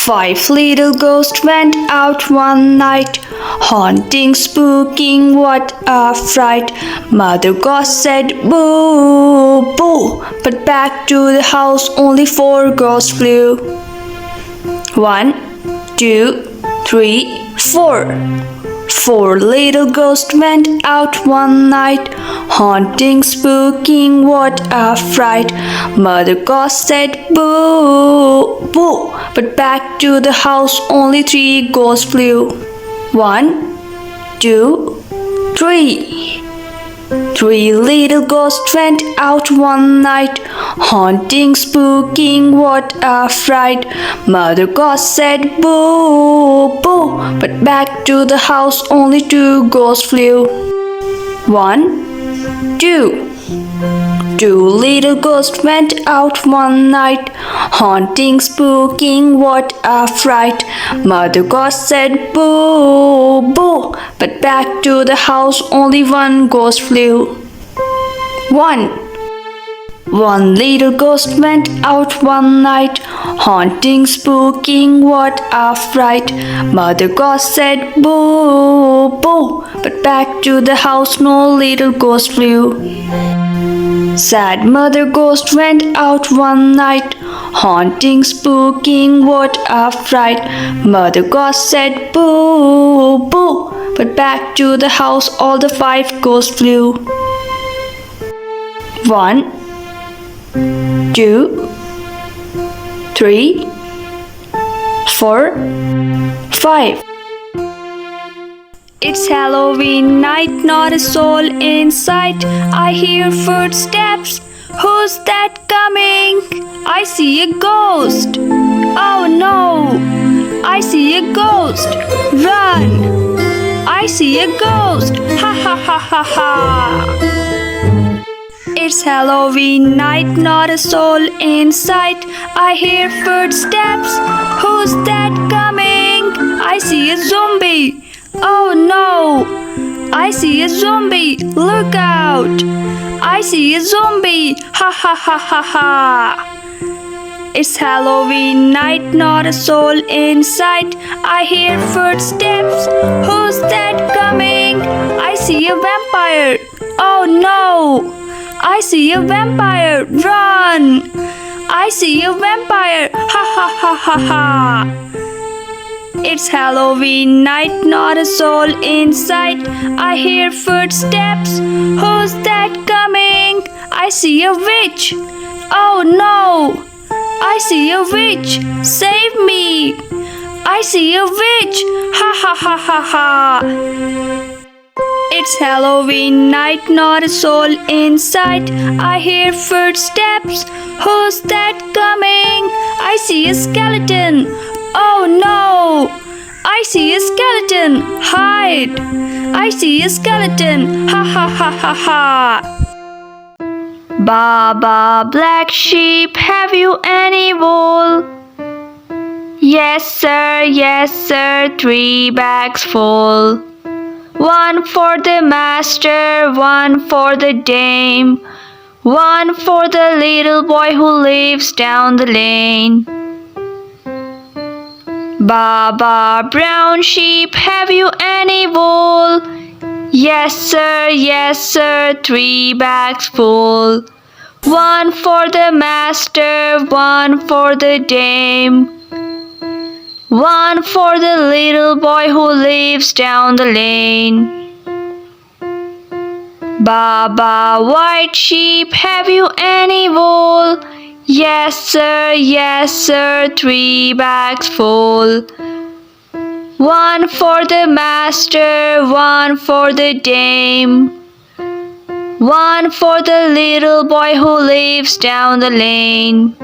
5 little ghosts went out one night, haunting, spooking, what a fright. Mother Ghost said, boo, boo, but back to the house only 4 ghosts flew. 1, 2, 3, 4. 4 little ghosts went out one night, haunting, spooking, what a fright. Mother Ghost said, boo, boo, but back to the house only 3 ghosts flew. 1, 2, 3. 3 little ghosts went out one night, haunting, spooking, what a fright. Mother Ghost said, boo, boo, but back to the house only 2 ghosts flew. 1, 2. 2 little ghosts went out one night, haunting, spooking, what a fright. Mother Ghost said, boo, boo, but back to the house only 1 ghost flew. 1. 1 little ghost went out one night, haunting, spooking, what a fright. Mother Ghost said, boo, boo, but back to the house no little ghost flew. Sad Mother Ghost went out one night, haunting, spooking, what a fright. Mother Ghost said, boo, boo, but back to the house all the 5 ghosts flew. 1, 2, 3, 4, 5. It's Halloween night, not a soul in sight. I hear footsteps. Who's that coming? I see a ghost. Oh no! I see a ghost. Run! I see a ghost. Ha ha ha ha ha! It's Halloween night, not a soul in sight. I hear footsteps. Who's that coming? I see a zombie. Oh no! I see a zombie! Look out! I see a zombie! Ha ha ha ha ha! It's Halloween night, not a soul in sight. I hear footsteps. Who's that coming? I see a vampire! Oh no! I see a vampire! Run! I see a vampire! Ha ha ha ha ha! It's Halloween night, not a soul in sight. I hear footsteps. Who's that coming? I see a witch. Oh no! I see a witch. Save me! I see a witch. Ha ha ha ha ha! It's Halloween night, not a soul in sight. I hear footsteps. Who's that coming? I see a skeleton. Oh no! I see a skeleton! Hide! I see a skeleton! Ha ha ha ha ha! Baba, black sheep, have you any wool? Yes sir, 3 bags full. 1 for the master, 1 for the dame, 1 for the little boy who lives down the lane. Baba, brown sheep, have you any wool? Yes sir, 3 bags full. 1 for the master, 1 for the dame, 1 for the little boy who lives down the lane. Baba, white sheep, have you any wool? Yes sir, 3 bags full. 1 for the master, 1 for the dame, 1 for the little boy who lives down the lane.